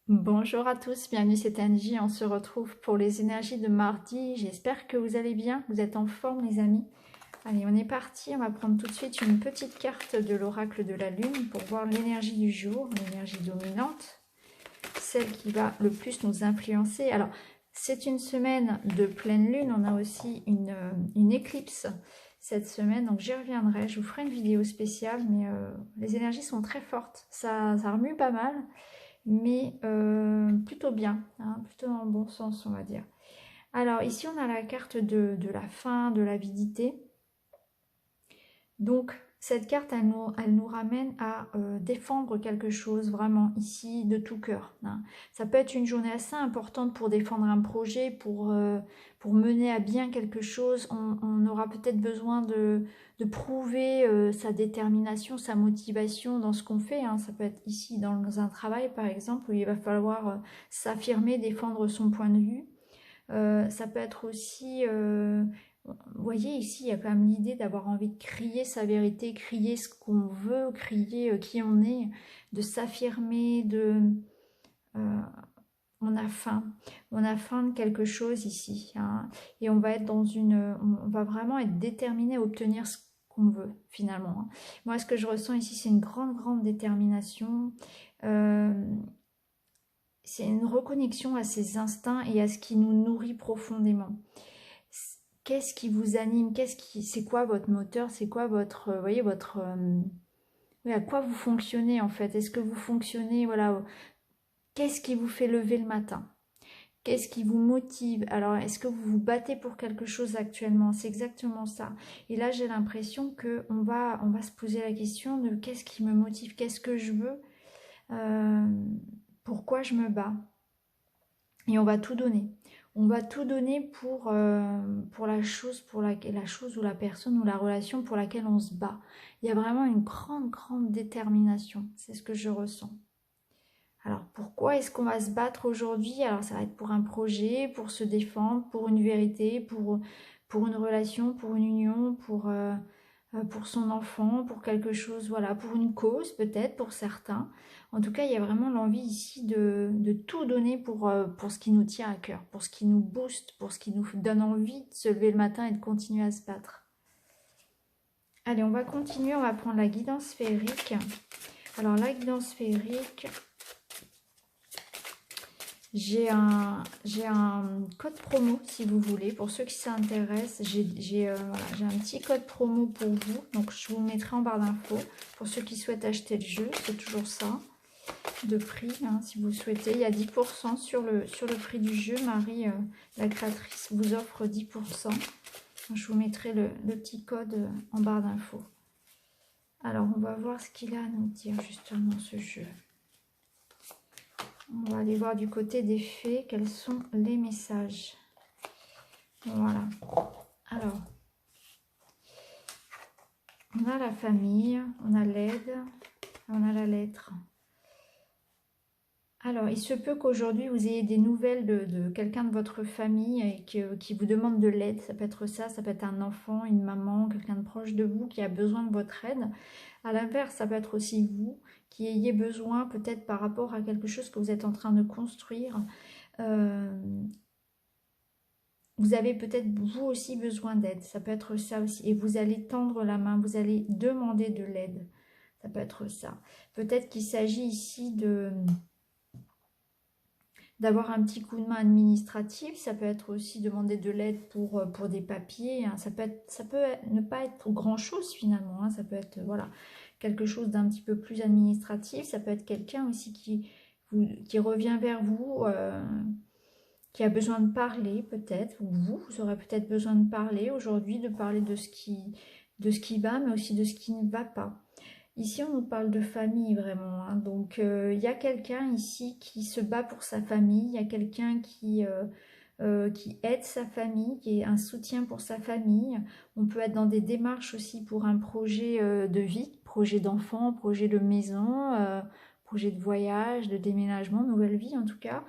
Bonjour à tous, bienvenue, c'est Angie, on se retrouve pour les énergies de mardi. J'espère que vous allez bien, vous êtes en forme les amis. Allez, on est parti, on va prendre tout de suite une petite carte de l'oracle de la lune pour voir l'énergie du jour, l'énergie dominante, celle qui va le plus nous influencer. Alors, c'est une semaine de pleine lune, on a aussi une éclipse cette semaine, donc j'y reviendrai, je vous ferai une vidéo spéciale, mais les énergies sont très fortes, ça remue pas mal, mais plutôt bien, hein, plutôt dans le bon sens, on va dire. Alors ici, on a la carte de la fin, de l'avidité. Donc, cette carte, elle nous ramène à défendre quelque chose vraiment ici de tout cœur, hein. Ça peut être une journée assez importante pour défendre un projet, pour mener à bien quelque chose. On aura peut-être besoin de prouver sa détermination, sa motivation dans ce qu'on fait, hein. Ça peut être ici dans un travail, par exemple, où il va falloir s'affirmer, défendre son point de vue. Ça peut être aussi, vous voyez ici, il y a quand même l'idée d'avoir envie de crier sa vérité, crier ce qu'on veut, crier qui on est, de s'affirmer, euh, on a faim de quelque chose ici, hein, et on va être on va vraiment être déterminé à obtenir ce qu'on veut finalement, hein. Moi, ce que je ressens ici, c'est une grande détermination. Euh, c'est une reconnexion à ses instincts et à ce qui nous nourrit profondément. Qu'est-ce qui vous anime? C'est quoi votre moteur? C'est quoi votre, voyez, oui, à quoi vous fonctionnez en fait? Est-ce que vous fonctionnez, voilà, qu'est-ce qui vous fait lever le matin? Qu'est-ce qui vous motive? Alors, est-ce que vous vous battez pour quelque chose actuellement? C'est exactement ça. Et là, j'ai l'impression que on va se poser la question de qu'est-ce qui me motive? Qu'est-ce que je veux? Euh, Pourquoi je me bats? Et on va tout donner. On va tout donner pour la chose ou la personne ou la relation pour laquelle on se bat. Il y a vraiment une grande détermination. C'est ce que je ressens. Alors pourquoi est-ce qu'on va se battre aujourd'hui? Alors ça va être pour un projet, pour se défendre, pour une vérité, pour une relation, pour une union, pour son enfant, pour quelque chose, voilà, pour une cause peut-être, pour certains. En tout cas, il y a vraiment l'envie ici de tout donner pour ce qui nous tient à cœur, pour ce qui nous booste, pour ce qui nous donne envie de se lever le matin et de continuer à se battre. Allez, on va continuer, on va prendre la guidance féerique. Alors la guidance féerique, j'ai un code promo si vous voulez, pour ceux qui s'intéressent, voilà, j'ai un petit code promo pour vous, donc je vous le mettrai en barre d'infos, pour ceux qui souhaitent acheter le jeu, c'est toujours ça, de prix, hein, si vous souhaitez, il y a 10% sur le prix du jeu, Marie, la créatrice, vous offre 10%, donc, je vous mettrai le petit code en barre d'infos. Alors on va voir ce qu'il a à nous dire justement ce jeu. On va aller voir du côté des fées, quels sont les messages. Voilà. Alors, on a la famille, on a l'aide, on a la lettre. Alors, il se peut qu'aujourd'hui, vous ayez des nouvelles de quelqu'un de votre famille et qui vous demande de l'aide. Ça peut être ça peut être un enfant, une maman, quelqu'un de proche de vous qui a besoin de votre aide. À l'inverse, ça peut être aussi vous qui ayez besoin, peut-être par rapport à quelque chose que vous êtes en train de construire. Vous avez peut-être vous aussi besoin d'aide, ça peut être ça aussi. Et vous allez tendre la main, vous allez demander de l'aide. Ça peut être ça. Peut-être qu'il s'agit ici d'avoir un petit coup de main administratif. Ça peut être aussi demander de l'aide pour des papiers, hein. Ça peut ne pas être grand-chose finalement, hein. Ça peut être voilà, quelque chose d'un petit peu plus administratif. Ça peut être quelqu'un aussi qui revient vers vous, qui a besoin de parler peut-être, ou vous aurez peut-être besoin de parler aujourd'hui, de parler de ce qui va, mais aussi de ce qui ne va pas. Ici, on nous parle de famille vraiment, hein. Donc il y a quelqu'un ici qui se bat pour sa famille, il y a quelqu'un qui aide sa famille, qui est un soutien pour sa famille. On peut être dans des démarches aussi pour un projet de vie, projet d'enfant, projet de maison, projet de voyage, de déménagement, nouvelle vie en tout cas.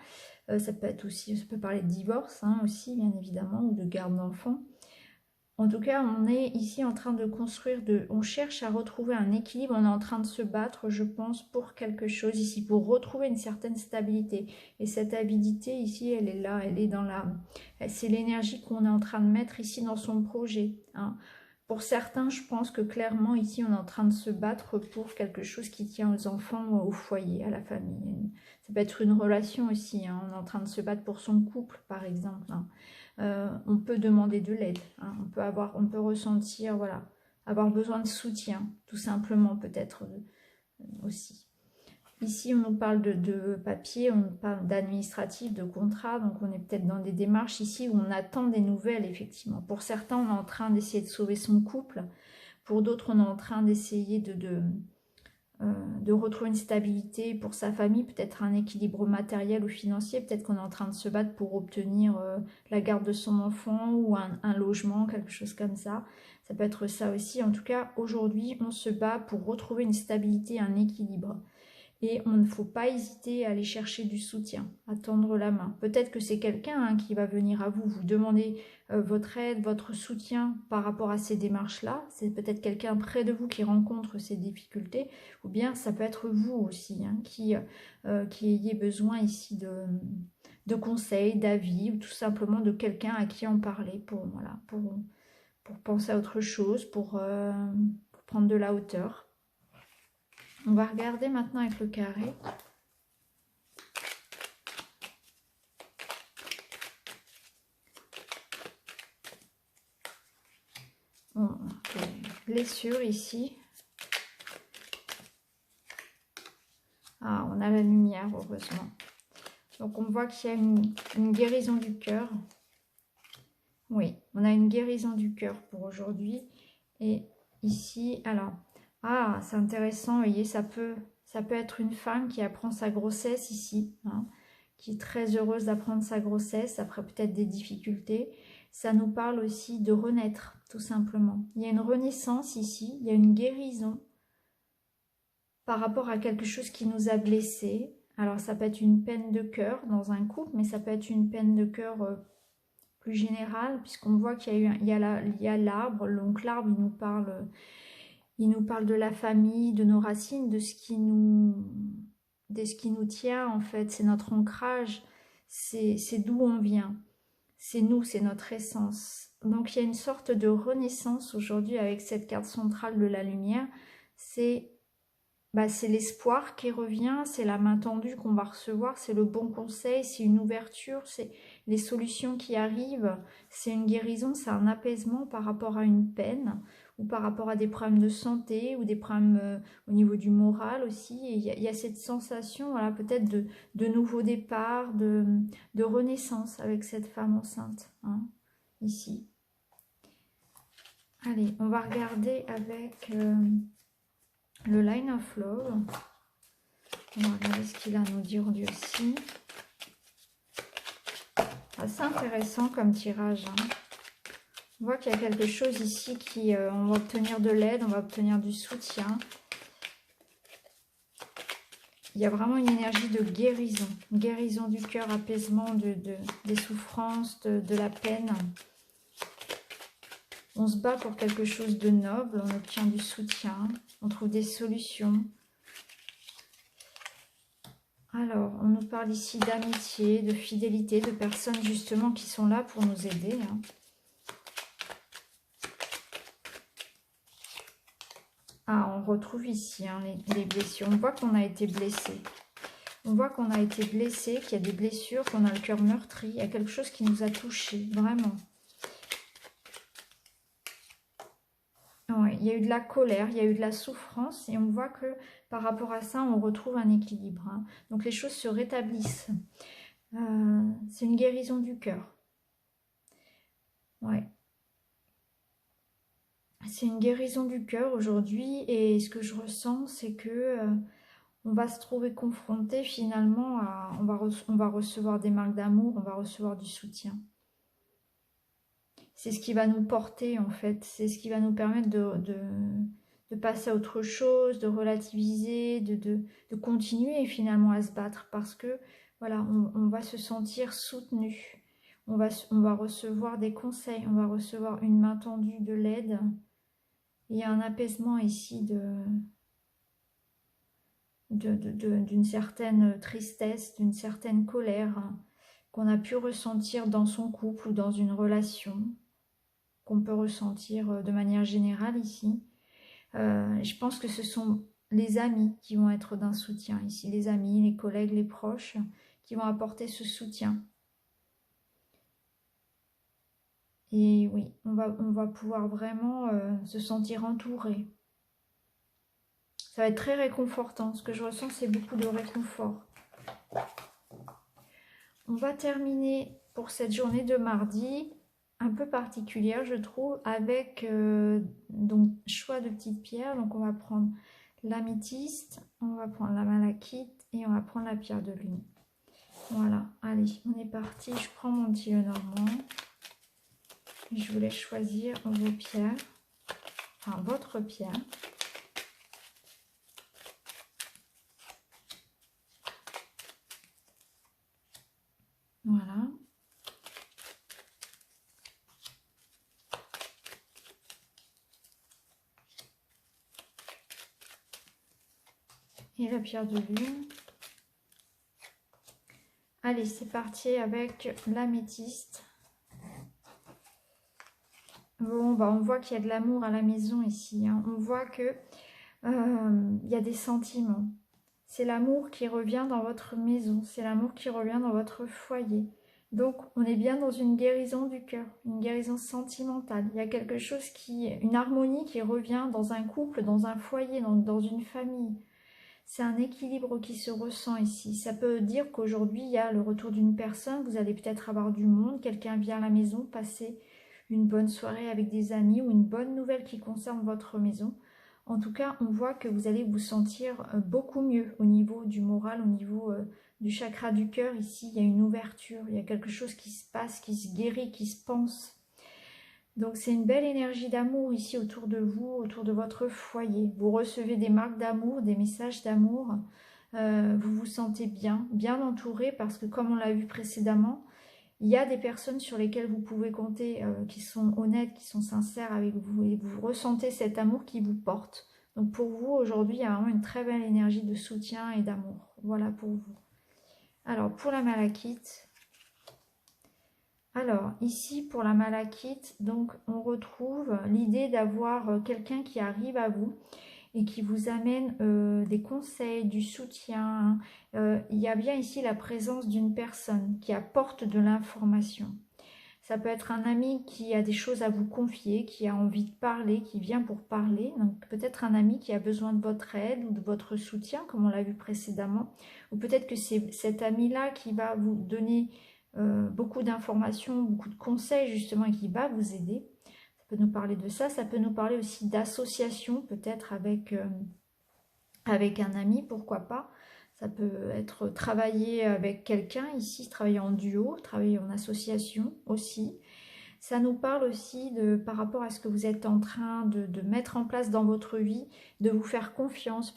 Ça peut être aussi, ça peut parler de divorce, hein, aussi bien évidemment, ou de garde d'enfants. En tout cas, on est ici en train de construire, on cherche à retrouver un équilibre, on est en train de se battre, je pense, pour quelque chose ici, pour retrouver une certaine stabilité. Et cette habilité ici, elle est là, elle est dans la... C'est l'énergie qu'on est en train de mettre ici dans son projet, hein. Pour certains, je pense que clairement, ici, on est en train de se battre pour quelque chose qui tient aux enfants, au foyer, à la famille. Ça peut être une relation aussi, hein. On est en train de se battre pour son couple, par exemple, hein. On peut demander de l'aide, hein. On peut ressentir, voilà, avoir besoin de soutien, tout simplement, peut-être aussi. Ici, on nous parle de papier, on nous parle d'administratif, de contrat, donc on est peut-être dans des démarches ici où on attend des nouvelles, effectivement. Pour certains, on est en train d'essayer de sauver son couple, pour d'autres, on est en train d'essayer de retrouver une stabilité pour sa famille, peut-être un équilibre matériel ou financier, peut-être qu'on est en train de se battre pour obtenir la garde de son enfant ou un logement, quelque chose comme ça. Ça peut être ça aussi. En tout cas, aujourd'hui, on se bat pour retrouver une stabilité, un équilibre. Et on ne faut pas hésiter à aller chercher du soutien, à tendre la main. Peut-être que c'est quelqu'un, hein, qui va venir à vous, vous demander votre aide, votre soutien par rapport à ces démarches-là. C'est peut-être quelqu'un près de vous qui rencontre ces difficultés, ou bien ça peut être vous aussi, hein, qui ayez besoin ici de conseils, d'avis, ou tout simplement de quelqu'un à qui en parler voilà, pour penser à autre chose, pour prendre de la hauteur. On va regarder maintenant avec le carré. Bon, blessure ici. Ah, on a la lumière, heureusement. Donc on voit qu'il y a une guérison du cœur. Oui, on a une guérison du cœur pour aujourd'hui. Et ici, alors, ah, c'est intéressant, vous voyez, ça peut être une femme qui apprend sa grossesse ici, hein, qui est très heureuse d'apprendre sa grossesse, après peut-être des difficultés. Ça nous parle aussi de renaître, tout simplement. Il y a une renaissance ici, il y a une guérison par rapport à quelque chose qui nous a blessés. Alors ça peut être une peine de cœur dans un couple, mais ça peut être une peine de cœur plus générale, puisqu'on voit qu'il y a l'arbre, donc l'arbre il nous parle de la famille, de nos racines, de ce qui nous tient en fait, c'est notre ancrage, c'est d'où on vient, c'est nous, c'est notre essence. Donc il y a une sorte de renaissance aujourd'hui avec cette carte centrale de la lumière, c'est l'espoir qui revient, c'est la main tendue qu'on va recevoir, c'est le bon conseil, c'est une ouverture, c'est les solutions qui arrivent, c'est une guérison, c'est un apaisement par rapport à une peine ou par rapport à des problèmes de santé ou des problèmes au niveau du moral aussi. Et il y a cette sensation, voilà, peut-être de nouveau départ, de renaissance avec cette femme enceinte, hein, ici. Allez, on va regarder avec... le Line of Love. On va regarder ce qu'il a à nous dire lui aussi. Assez intéressant comme tirage, hein. On voit qu'il y a quelque chose ici qui... on va obtenir de l'aide, on va obtenir du soutien. Il y a vraiment une énergie de guérison. Guérison du cœur, apaisement des souffrances, de la peine. On se bat pour quelque chose de noble, on obtient du soutien, on trouve des solutions. Alors, on nous parle ici d'amitié, de fidélité, de personnes justement qui sont là pour nous aider, hein. Ah, on retrouve ici, hein, les blessures. On voit qu'on a été blessé. On voit qu'on a été blessé, qu'il y a des blessures, qu'on a le cœur meurtri. Il y a quelque chose qui nous a touchés, vraiment. Ouais, il y a eu de la colère, il y a eu de la souffrance et on voit que par rapport à ça, on retrouve un équilibre, hein. Donc les choses se rétablissent. C'est une guérison du cœur. Ouais. C'est une guérison du cœur aujourd'hui et ce que je ressens, c'est que on va se trouver confronté finalement à... On va recevoir des marques d'amour, on va recevoir du soutien. C'est ce qui va nous porter en fait, c'est ce qui va nous permettre de passer à autre chose, de relativiser, de continuer finalement à se battre parce que voilà, on va se sentir soutenu. On va recevoir des conseils, on va recevoir une main tendue de l'aide. Il y a un apaisement ici d'une certaine tristesse, d'une certaine colère qu'on a pu ressentir dans son couple ou dans une relation, qu'on peut ressentir de manière générale ici. Je pense que ce sont les amis qui vont être d'un soutien ici, les amis, les collègues, les proches qui vont apporter ce soutien. Et oui, on va pouvoir vraiment se sentir entouré. Ça va être très réconfortant. Ce que je ressens, c'est beaucoup de réconfort. On va terminer pour cette journée de mardi, un peu particulière, je trouve, avec donc choix de petites pierres. Donc, on va prendre l'améthyste, on va prendre la malachite et on va prendre la pierre de lune. Voilà, allez, on est parti. Je prends mon petit Lenormand. Et je vous laisse choisir vos pierres, enfin votre pierre. Voilà. Et la pierre de lune. Allez, c'est parti avec l'améthyste. Bon, bah on voit qu'il y a de l'amour à la maison ici. Hein. On voit que il y a des sentiments. C'est l'amour qui revient dans votre maison. C'est l'amour qui revient dans votre foyer. Donc, on est bien dans une guérison du cœur, une guérison sentimentale. Il y a quelque chose une harmonie qui revient dans un couple, dans un foyer, dans une famille. C'est un équilibre qui se ressent ici. Ça peut dire qu'aujourd'hui, il y a le retour d'une personne. Vous allez peut-être avoir du monde. Quelqu'un vient à la maison, passer une bonne soirée avec des amis ou une bonne nouvelle qui concerne votre maison. En tout cas, on voit que vous allez vous sentir beaucoup mieux au niveau du moral, au niveau du chakra du cœur. Ici, il y a une ouverture, il y a quelque chose qui se passe, qui se guérit, qui se pense. Donc, c'est une belle énergie d'amour ici autour de vous, autour de votre foyer. Vous recevez des marques d'amour, des messages d'amour. Vous vous sentez bien, bien entouré parce que comme on l'a vu précédemment, il y a des personnes sur lesquelles vous pouvez compter, qui sont honnêtes, qui sont sincères avec vous et vous ressentez cet amour qui vous porte. Donc pour vous, aujourd'hui, il y a vraiment une très belle énergie de soutien et d'amour. Voilà pour vous. Alors, pour la malachite. Alors, ici, pour la malachite, donc on retrouve l'idée d'avoir quelqu'un qui arrive à vous et qui vous amène des conseils, du soutien. Il y a bien ici la présence d'une personne qui apporte de l'information. Ça peut être un ami qui a des choses à vous confier, qui a envie de parler, qui vient pour parler. Donc peut-être un ami qui a besoin de votre aide ou de votre soutien, comme on l'a vu précédemment. Ou peut-être que c'est cet ami-là qui va vous donner beaucoup d'informations, beaucoup de conseils justement et qui va vous aider. Ça peut nous parler de ça. Ça peut nous parler aussi d'association, peut-être avec un ami, pourquoi pas. Ça peut être travailler avec quelqu'un ici, travailler en duo, travailler en association aussi. Ça nous parle aussi par rapport à ce que vous êtes en train de mettre en place dans votre vie, de vous faire confiance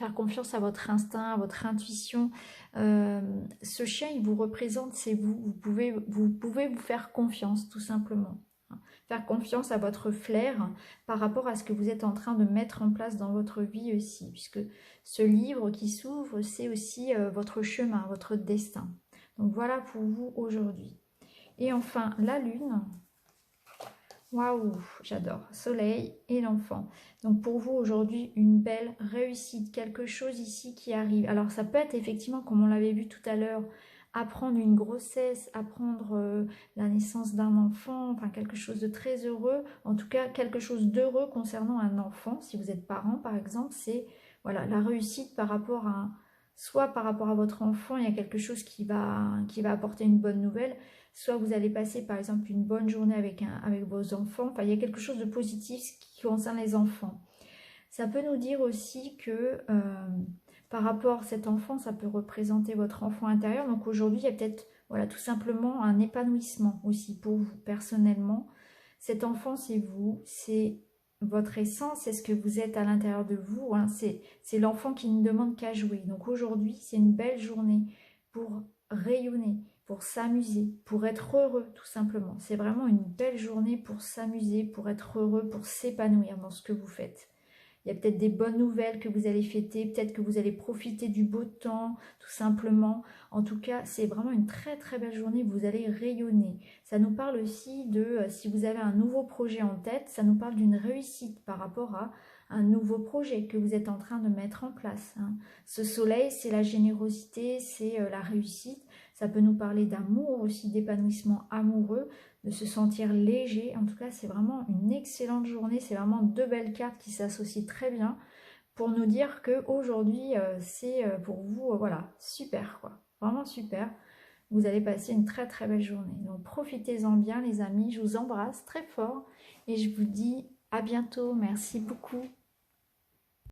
à votre instinct, à votre intuition. Ce chien, il vous représente, c'est vous. Vous pouvez vous faire confiance, tout simplement. Faire confiance à votre flair par rapport à ce que vous êtes en train de mettre en place dans votre vie aussi, puisque ce livre qui s'ouvre, c'est aussi votre chemin, votre destin. Donc voilà pour vous aujourd'hui. Et enfin, la lune. Waouh, j'adore. Soleil et l'enfant. Donc pour vous aujourd'hui, une belle réussite, quelque chose ici qui arrive. Alors ça peut être effectivement, comme on l'avait vu tout à l'heure, apprendre une grossesse, apprendre la naissance d'un enfant, enfin quelque chose de très heureux, en tout cas quelque chose d'heureux concernant un enfant. Si vous êtes parent par exemple, c'est voilà, la réussite par rapport à, soit par rapport à votre enfant, il y a quelque chose qui va apporter une bonne nouvelle, soit vous allez passer par exemple une bonne journée avec vos enfants, enfin il y a quelque chose de positif qui concerne les enfants. Ça peut nous dire aussi que par rapport à cet enfant, ça peut représenter votre enfant intérieur. Donc aujourd'hui, il y a peut-être voilà, tout simplement un épanouissement aussi pour vous personnellement. Cet enfant, c'est vous, c'est votre essence, c'est ce que vous êtes à l'intérieur de vous. Hein. C'est l'enfant qui ne demande qu'à jouer. Donc aujourd'hui, c'est une belle journée pour rayonner. pour s'amuser, pour être heureux tout simplement. C'est vraiment une belle journée pour s'amuser, pour être heureux, pour s'épanouir dans ce que vous faites. Il y a peut-être des bonnes nouvelles que vous allez fêter, peut-être que vous allez profiter du beau temps, tout simplement. En tout cas, c'est vraiment une très très belle journée, vous allez rayonner. Ça nous parle aussi de, si vous avez un nouveau projet en tête, ça nous parle d'une réussite par rapport à un nouveau projet que vous êtes en train de mettre en place, hein. Ce soleil, c'est la générosité, c'est la réussite. Ça peut nous parler d'amour aussi, d'épanouissement amoureux, de se sentir léger. En tout cas, c'est vraiment une excellente journée. C'est vraiment deux belles cartes qui s'associent très bien pour nous dire que aujourd'hui c'est pour vous, voilà, super quoi. Vraiment super. Vous allez passer une très très belle journée. Donc profitez-en bien les amis. Je vous embrasse très fort et je vous dis à bientôt. Merci beaucoup.